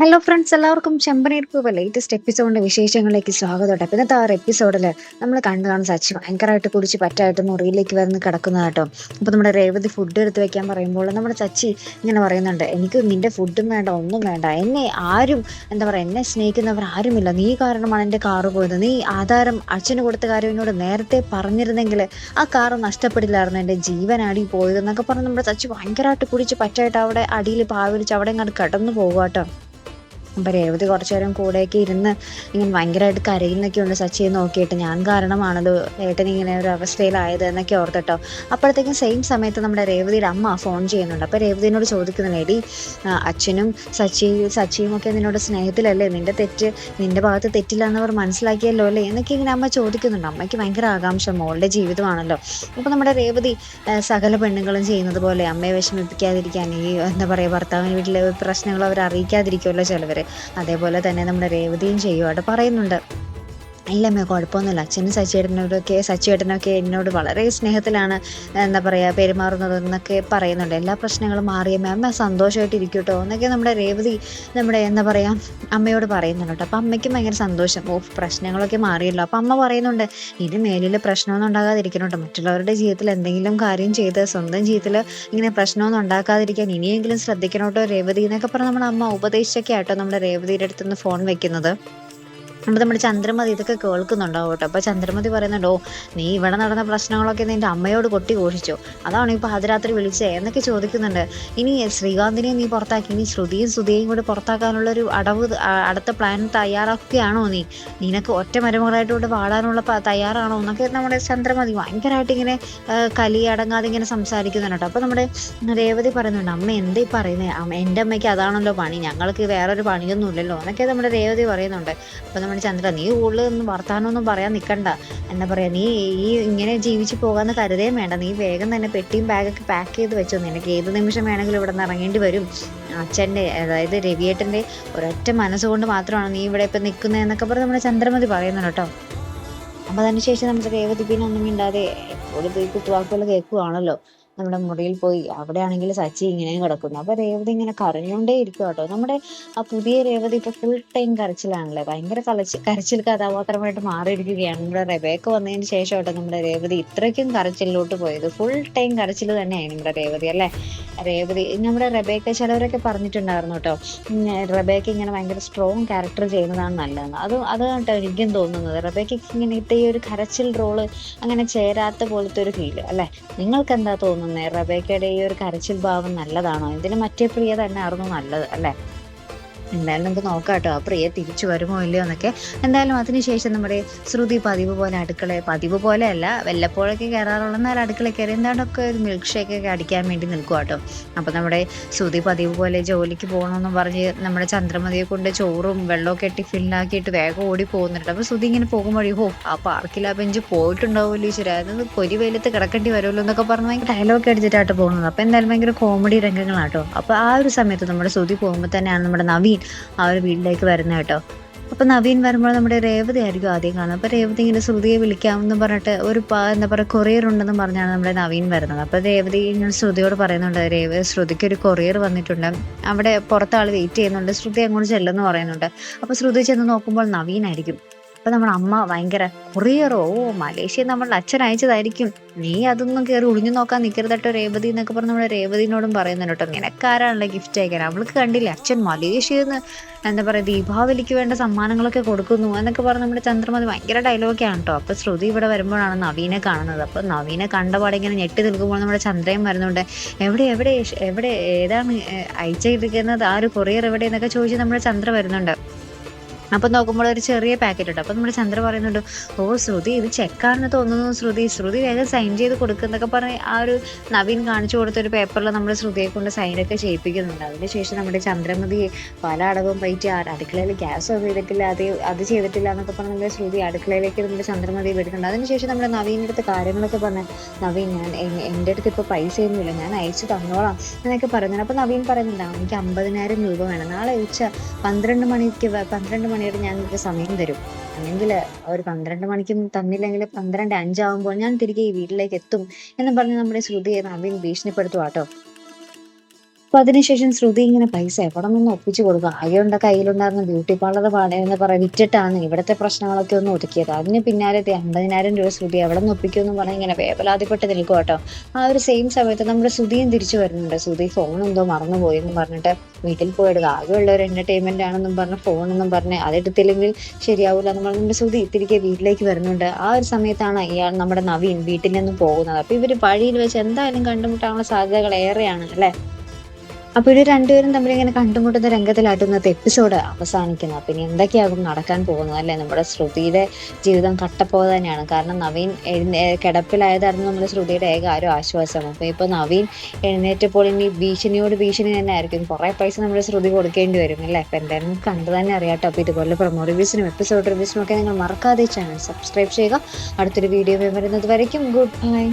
Hello friends, എല്ലാവർക്കും ചെമ്പനീർപ്പൂവ് latest എപ്പിസോഡിന്റെ വിശേഷങ്ങളിലേക്ക് സ്വാഗതം. കേട്ടോ ഇന്നത്തെ എപ്പിസോഡിൽ നമ്മൾ കാണുന്നതാണ് സച്ചി ഭയങ്കരമായിട്ട് കുടിച്ച് പറ്റായിട്ട് മുറിയിലേക്ക് വരുന്ന കിടക്കുന്നത് കേട്ടോ. അപ്പോൾ നമ്മുടെ രേവതി ഫുഡ് എടുത്ത് വെക്കാൻ പറയുമ്പോൾ നമ്മുടെ സച്ചി ഇങ്ങനെ പറയുന്നുണ്ട്, എനിക്ക് നിന്റെ ഫുഡും വേണ്ട, ഒന്നും വേണ്ട, എന്നെ ആരും എന്താ പറയുക, എന്നെ സ്നേഹിക്കുന്നവർ ആരുമില്ല, നീ കാരണമാണ് എൻ്റെ കാറ് പോയത്, നീ ആധാരം അച്ഛന് കൊടുത്ത കാര്യം എന്നോട് നേരത്തെ പറഞ്ഞിരുന്നെങ്കിൽ ആ കാറ് നഷ്ടപ്പെടില്ലായിരുന്നു, എൻ്റെ ജീവനാടി പോയത് എന്നൊക്കെ പറഞ്ഞ് നമ്മുടെ സച്ചി ഭയങ്കരമായിട്ട് കുടിച്ച് പറ്റായിട്ട് അവിടെ അടിയിൽ പാവിടിച്ച് അവിടെ ഇങ്ങോട്ട് കിടന്നു പോകുക കേട്ടോ. അപ്പം രേവതി കുറച്ചു നേരം കൂടെയൊക്കെ ഇരുന്ന് ഇങ്ങനെ ഭയങ്കരമായിട്ട് കരയുന്നൊക്കെ ഉണ്ട് സച്ചിയെ നോക്കിയിട്ട്, ഞാൻ കാരണമാണല്ലോ ഏട്ടൻ ഇങ്ങനെ ഒരു അവസ്ഥയിലായത് എന്നൊക്കെ ഓർത്തിട്ടോ. അപ്പോഴത്തേക്കും സെയിം സമയത്ത് നമ്മുടെ രേവതിയുടെ അമ്മ ഫോൺ ചെയ്യുന്നുണ്ട്. അപ്പോൾ രേവതിനോട് ചോദിക്കുന്നുണ്ട്, എടി അച്ഛനും സച്ചിയും ഒക്കെ നിന്നോട് സ്നേഹത്തിലല്ലേ, നിന്റെ ഭാഗത്ത് തെറ്റില്ല എന്നവർ മനസ്സിലാക്കിയല്ലോ അല്ലേ എന്നൊക്കെ ഇങ്ങനെ അമ്മ ചോദിക്കുന്നുണ്ട്. അമ്മയ്ക്ക് ഭയങ്കര ആകാംക്ഷ, മോളുടെ ജീവിതമാണല്ലോ. അപ്പോൾ നമ്മുടെ രേവതി സകല പെണ്ണുങ്ങളും ചെയ്യുന്നത് പോലെ അമ്മയെ വിഷമിപ്പിക്കാതിരിക്കാൻ, ഈ എന്താ പറയുക, ഭർത്താവിന് വീട്ടിലെ പ്രശ്നങ്ങൾ അവർ അറിയിക്കാതിരിക്കുമല്ലോ ചിലവർ, അതേപോലെ തന്നെ നമ്മുടെ രേവതിയും ചെയ്യുവായിട്ട് പറയുന്നുണ്ട്. ഇല്ലമ്മേ, കുഴപ്പമൊന്നുമില്ല, അച്ഛനും സച്ചിയേട്ടനൊക്കെ എന്നോട് വളരെ സ്നേഹത്തിലാണ് എന്താ പറയുക പെരുമാറുന്നത് എന്നൊക്കെ പറയുന്നുണ്ട്. എല്ലാ പ്രശ്നങ്ങളും മാറിയമ്മേ, അമ്മ സന്തോഷമായിട്ട് ഇരിക്കൂട്ടോ എന്നൊക്കെ നമ്മുടെ രേവതി എന്താ പറയുക അമ്മയോട് പറയുന്നുണ്ട് കേട്ടോ. അപ്പം അമ്മയ്ക്കും ഭയങ്കര സന്തോഷം, പ്രശ്നങ്ങളൊക്കെ മാറിയല്ലോ. അപ്പം അമ്മ പറയുന്നുണ്ട്, ഇനി മേലിൽ പ്രശ്നമൊന്നും ഉണ്ടാകാതിരിക്കണം കേട്ടോ, മറ്റുള്ളവരുടെ ജീവിതത്തിൽ എന്തെങ്കിലും കാര്യം ചെയ്ത് സ്വന്തം ജീവിതത്തിൽ ഇങ്ങനെ പ്രശ്നമൊന്നും ഉണ്ടാക്കാതിരിക്കാൻ ഇനിയെങ്കിലും ശ്രദ്ധിക്കണം കേട്ടോ രേവതി എന്നൊക്കെ പറഞ്ഞ് നമ്മുടെ അമ്മ ഉപദേശിച്ചൊക്കെ ആട്ടോ നമ്മുടെ രേവതിയുടെ അടുത്തുനിന്ന് ഫോൺ വെക്കുന്നത്. അപ്പോൾ നമ്മുടെ ചന്ദ്രമതി ഇതൊക്കെ കേൾക്കുന്നുണ്ടാവും കേട്ടോ. അപ്പോൾ ചന്ദ്രമതി പറയുന്നുണ്ടോ, നീ ഇവിടെ നടന്ന പ്രശ്നങ്ങളൊക്കെ നിന്റെ അമ്മയോട് കൊട്ടി ഘോഷിച്ചോ, അതാണ് ഇപ്പോൾ പാതിരാത്രി വിളിച്ചേ എന്നൊക്കെ ചോദിക്കുന്നുണ്ട്. ഇനി ശ്രീകാന്തിനെ നീ പുറത്താക്കി, ഇനി ശ്രുതിയും കൂടി പുറത്താക്കാനുള്ളൊരു അടുത്ത പ്ലാൻ തയ്യാറാക്കുകയാണോ നീ, നിനക്ക് ഒറ്റ മരുമകളായിട്ട് ഇവിടെ വാടാനുള്ള തയ്യാറാണോ എന്നൊക്കെ നമ്മുടെ ചന്ദ്രമതി ഭയങ്കരമായിട്ട് ഇങ്ങനെ കലിയടങ്ങാതെ ഇങ്ങനെ സംസാരിക്കുന്നുണ്ട് കേട്ടോ. അപ്പോൾ നമ്മുടെ രേവതി പറയുന്നുണ്ട്, അമ്മ എന്തേ പറയുന്നത്, എൻ്റെ അമ്മയ്ക്ക് അതാണല്ലോ പണി, ഞങ്ങൾക്ക് വേറൊരു പണിയൊന്നും ഇല്ലല്ലോ എന്നൊക്കെ നമ്മുടെ രേവതി പറയുന്നുണ്ട്. അപ്പോൾ നമ്മുടെ ചന്ദ്ര, നീ കൂടുതലൊന്നും വർത്താനമൊന്നും പറയാൻ നിൽക്കണ്ട, എന്താ പറയുക, നീ ഇങ്ങനെ ജീവിച്ച് പോകാമെന്ന് കരുതേം വേണ്ട, നീ വേഗം തന്നെ പെട്ടിയും ബാഗൊക്കെ പാക്ക് ചെയ്ത് വെച്ചോ, നിനക്ക് ഏത് നിമിഷം വേണമെങ്കിലും ഇവിടെ നിന്ന് ഇറങ്ങേണ്ടി വരും, അച്ഛൻ്റെ അതായത് രവിയേട്ടൻ്റെ ഒരൊറ്റ മനസ്സുകൊണ്ട് മാത്രമാണ് നീ ഇവിടെ ഇപ്പം നിൽക്കുന്നതെന്നൊക്കെ പറഞ്ഞ് നമ്മുടെ ചന്ദ്രമതി പറയുന്നുണ്ട് കേട്ടോ. അപ്പോൾ അതിനുശേഷം നമ്മുടെ രേവതി പിന്നെ ഒന്നും മിണ്ടാതെ എപ്പോഴും ഈ കുത്തുവാക്കുകൾ കേൾക്കുവാണല്ലോ. നമ്മുടെ മുറിയിൽ പോയി അവിടെയാണെങ്കിൽ സച്ചി ഇങ്ങനെയും കിടക്കുന്നു. അപ്പോൾ രേവതി ഇങ്ങനെ കരഞ്ഞുകൊണ്ടേ ഇരിക്കും കേട്ടോ. നമ്മുടെ ആ പുതിയ രേവതി ഇപ്പോൾ ഫുൾ ടൈം കരച്ചിലാണല്ലേ, ഭയങ്കര കരച്ചിൽ കഥാപാത്രമായിട്ട് മാറിയിരിക്കുകയാണ്. നമ്മുടെ റെബേക്ക വന്നതിന് ശേഷം കേട്ടോ നമ്മുടെ രേവതി ഇത്രയ്ക്കും കരച്ചിലോട്ട് പോയത്, ഫുൾ ടൈം കരച്ചിൽ തന്നെയാണ് നമ്മുടെ രേവതി അല്ലേ. നമ്മുടെ റെബേക്ക ചിലവരൊക്കെ പറഞ്ഞിട്ടുണ്ടായിരുന്നു കേട്ടോ, റെബേക്ക ഇങ്ങനെ ഭയങ്കര സ്ട്രോങ് ക്യാരക്ടർ ചെയ്യുന്നതാണ് നല്ലതെന്ന്. അത് കേട്ടോ എനിക്കും തോന്നുന്നത്, റെബേക്കയ്ക്ക് ഇങ്ങനത്തെ ഈ ഒരു കരച്ചിൽ റോള് അങ്ങനെ ചേരാത്ത പോലത്തെ ഒരു ഫീല് അല്ലേ. നിങ്ങൾക്ക് എന്താ തോന്നുന്നത്, റബേക്കയുടെ ഈ ഒരു കരച്ചിൽ ഭാവം നല്ലതാണോ, ഇതിന് മറ്റേ പ്രിയ തന്നെ ആയിരുന്നു നല്ലത് അല്ലേ? എന്തായാലും നമുക്ക് നോക്കാം കേട്ടോ, ആ പ്രിയ തിരിച്ചു വരുമോ ഇല്ലയോ എന്നൊക്കെ. എന്തായാലും അതിനുശേഷം നമ്മുടെ ശ്രുതി പതിവ് പോലെ അല്ല, വല്ലപ്പോഴൊക്കെ കയറാറുള്ള, എന്നാൽ അടുക്കളയിൽ കയറി എന്താണ്ടൊക്കെ ഒരു മിൽക്ക് ഷേക്കൊക്കെ അടിക്കാൻ വേണ്ടി നിൽക്കുക കേട്ടോ. അപ്പോൾ നമ്മുടെ ശ്രുതി പതിവ് പോലെ ജോലിക്ക് പോകണമെന്ന് പറഞ്ഞ് നമ്മുടെ ചന്ദ്രമതിയെ കൊണ്ട് ചോറും വെള്ളമൊക്കെ ഇട്ടി ഫില്ലാക്കിയിട്ട് വേഗം ഓടി പോകുന്നുണ്ട്. അപ്പോൾ ശ്രുതി ഇങ്ങനെ പോകുമ്പോഴേ, ആ പാർക്കിൽ ആ ബെഞ്ച് പോയിട്ടുണ്ടാവുമല്ലോ ഈശ്വര, അതൊന്ന് പൊരി വെയിലത്ത് കിടക്കേണ്ടി വരുമല്ലോ എന്നൊക്കെ പറഞ്ഞ് ഭയങ്കര ഡയലോഗ് അടിച്ചിട്ടായിട്ട് പോകുന്നത്. അപ്പോൾ എന്തായാലും ഭയങ്കര കോമഡി രംഗങ്ങളാട്ടോ. അപ്പോൾ ആ ഒരു സമയത്ത് നമ്മുടെ ശ്രുതി പോകുമ്പോൾ തന്നെയാണ് നമ്മുടെ നവീൻ ആ ഒരു വീട്ടിലേക്ക് വരുന്നത് കേട്ടോ. അപ്പോൾ നവീൻ വരുമ്പോൾ നമ്മുടെ രേവതി ആയിരിക്കും ആദ്യം കാണുന്നത്. അപ്പോൾ രേവതി ഇങ്ങനെ ശ്രുതിയെ വിളിക്കാമെന്ന് പറഞ്ഞിട്ട് എന്താ പറയുക കൊറിയർ ഉണ്ടെന്ന് പറഞ്ഞാണ് നമ്മുടെ നവീൻ വരുന്നത്. അപ്പോൾ രേവതി ഇങ്ങനെ ശ്രുതിയോട് പറയുന്നുണ്ട്, ശ്രുതിക്ക് ഒരു കൊറിയർ വന്നിട്ടുണ്ട്, അവിടെ പുറത്ത് ആൾ വെയിറ്റ് ചെയ്യുന്നുണ്ട്, ശ്രുതി അങ്ങോട്ട് ചെല്ലുമെന്ന് പറയുന്നുണ്ട്. അപ്പോൾ ശ്രുതി ചെന്ന് നോക്കുമ്പോൾ നവീനായിരിക്കും. അപ്പോൾ നമ്മുടെ അമ്മ ഭയങ്കര, കൊറിയറോ, മലേഷ്യ നമ്മളുടെ അച്ഛൻ അയച്ചതായിരിക്കും, നീ അതൊന്നും കയറി ഒളിഞ്ഞു നോക്കാൻ നിൽക്കരുതട്ടോ രേവതി എന്നൊക്കെ പറഞ്ഞ് നമ്മുടെ രേവതിനോടും പറയുന്നുണ്ട് കേട്ടോ. നിനക്കാരാണല്ലോ ഗിഫ്റ്റ് അയക്കാൻ, അവൾക്ക് കണ്ടില്ല അച്ഛൻ മലേഷ്യയിൽ നിന്ന് എന്താ പറയുക ദീപാവലിക്ക് വേണ്ട സമ്മാനങ്ങളൊക്കെ കൊടുക്കുന്നു എന്നൊക്കെ പറഞ്ഞ് നമ്മുടെ ചന്ദ്രമതി ഭയങ്കര ഡയലോഗൊക്കെയാണ് കേട്ടോ. അപ്പോൾ ശ്രുതി ഇവിടെ വരുമ്പോഴാണ് നവീനെ കാണുന്നത്. അപ്പോൾ നവീനെ കണ്ടപാടെ ഇങ്ങനെ ഞെട്ടി നിൽക്കുമ്പോൾ നമ്മുടെ ചന്ദ്രയും വരുന്നുണ്ട്. എവിടെ ഏതാണ് അയച്ചിരിക്കുന്നത്, ആ ഒരു കൊറിയർ എവിടെ എന്നൊക്കെ ചോദിച്ച് നമ്മുടെ ചന്ദ്ര വരുന്നുണ്ട്. അപ്പം നോക്കുമ്പോൾ ഒരു ചെറിയ പാക്കറ്റ് ഉണ്ട്. അപ്പം നമ്മുടെ ചന്ദ്ര പറയുന്നുണ്ട്, ഓ ശ്രുതി ഇത് ചെക്കാണെന്ന് തോന്നുന്നു, ശ്രുതി വേഗം സൈൻ ചെയ്ത് കൊടുക്കുന്നൊക്കെ പറഞ്ഞ് ആ ഒരു നവീൻ കാണിച്ചു കൊടുത്തൊരു പേപ്പറിൽ നമ്മൾ ശ്രുതിയെ കൊണ്ട് സൈനൊക്കെ ചെയ്യിപ്പിക്കുന്നുണ്ട്. അതിനുശേഷം നമ്മുടെ ചന്ദ്രമതി പല അടവും പറ്റി അടുക്കളയിൽ ഗ്യാസ് ഓഫ് ചെയ്തിട്ടില്ല, അത് ചെയ്തിട്ടില്ല എന്നൊക്കെ പറഞ്ഞ് നമ്മുടെ ശ്രുതി അടുക്കളയിലേക്ക് നമ്മുടെ ചന്ദ്രമതി വരുന്നുണ്ട്. അതിനുശേഷം നമ്മുടെ നവീൻ്റെ അടുത്ത് കാര്യങ്ങളൊക്കെ പറഞ്ഞ്, നവീൻ എൻ്റെ അടുത്ത് ഇപ്പോൾ പൈസയൊന്നുമില്ല, ഞാൻ അയച്ചു തന്നോളാം എന്നൊക്കെ പറയുന്നുണ്ട്. അപ്പോൾ നവീൻ പറയുന്നുണ്ട്, എനിക്ക് 50,000 രൂപ വേണം, നാളെ ഉച്ച 12 മണിവരെ ഞാൻ നിങ്ങൾക്ക് സമയം തരും, അല്ലെങ്കിൽ ഒരു 12 മണിക്കും തന്നില്ലെങ്കിൽ 12:05 ആകുമ്പോൾ ഞാൻ തിരികെ ഈ വീട്ടിലേക്ക് എത്തും എന്ന് പറഞ്ഞ് നമ്മുടെ ശ്രുതിയെ നവീൻ ഭീഷണിപ്പെടുത്തുവാട്ടോ. അപ്പൊ അതിനുശേഷം ശ്രുതി ഇങ്ങനെ പൈസ എവിടെ നിന്ന് ഒപ്പിച്ചു കൊടുക്കുക. ആകെയുണ്ട കയ്യിലുണ്ടായിരുന്ന ബ്യൂട്ടി പാർലർ എന്ന് പറയാ വിറ്റിട്ടാണ് ഇവിടുത്തെ പ്രശ്നങ്ങളൊക്കെ ഒന്ന് ഒതുക്കിയത്. അതിന് പിന്നാലെ 50,000 രൂപ ശ്രുതി എവിടെ നിന്ന് ഒപ്പിക്കുമെന്ന് പറഞ്ഞ് ഇങ്ങനെ വേവലാതിപ്പെട്ട് നിൽക്കുക കേട്ടോ. ആ ഒരു സെയിം സമയത്ത് നമ്മുടെ ശ്രുതിയും തിരിച്ചു വരുന്നുണ്ട്. ശ്രുതി ഫോൺ എന്തോ മറന്നുപോയി എന്നും പറഞ്ഞിട്ട് വീട്ടിൽ പോയെടുക്കുക. ആകെയുള്ള ഒരു എന്റർടൈൻമെന്റ് ആണെന്നും പറഞ്ഞ് ഫോണെന്നും പറഞ്ഞ് അതെടുത്തില്ലെങ്കിൽ ശരിയാവൂല എന്ന് പറഞ്ഞ് നമ്മുടെ ശ്രുതി തിരികെ വീട്ടിലേക്ക് വരുന്നുണ്ട്. ആ ഒരു സമയത്താണ് ഇയാൾ നമ്മുടെ നവീൻ വീട്ടിൽ നിന്നും പോകുന്നത്. അപ്പൊ ഇവര് വഴിയിൽ വെച്ച് എന്തായാലും കണ്ടുമുട്ടാനുള്ള സാധ്യതകൾ ഏറെയാണ് അല്ലെ. അപ്പൊ ഇവര് രണ്ടുപേരും തമ്മിൽ ഇങ്ങനെ കണ്ടുമുട്ടുന്ന രംഗത്തിലായിട്ട് ഇന്നത്തെ എപ്പിസോഡ് അവസാനിക്കുന്നത്. അപ്പൊ ഇനി എന്തൊക്കെയാകും നടക്കാൻ പോകുന്നത് അല്ലെ. നമ്മുടെ ശ്രുതിയുടെ ജീവിതം കട്ടപ്പോക തന്നെയാണ്. കാരണം നവീൻ കിടപ്പിലായതായിരുന്നു നമ്മുടെ ശ്രുതിയുടെ ഏക ഒരു ആശ്വാസം. അപ്പൊ ഇപ്പൊ നവീൻ എഴുന്നേറ്റപ്പോൾ ഇനി ഭീഷണിയോട് ഭീഷണി തന്നെ ആയിരിക്കും. കുറെ പൈസ നമ്മുടെ ശ്രുതി കൊടുക്കേണ്ടി വരും അല്ലെ. അപ്പൊ എന്തായാലും കണ്ടു തന്നെ അറിയാട്ടോ. അപ്പൊ ഇതുപോലെ പ്രൊമോ റിവ്യൂസിനും എപ്പിസോഡ് റിവ്യൂസിനും ഒക്കെ നിങ്ങൾ മറക്കാതെ ചാനൽ സബ്സ്ക്രൈബ് ചെയ്യുക. അടുത്തൊരു വീഡിയോ വരുന്നത് വരയ്ക്കും ഗുഡ് ബൈ.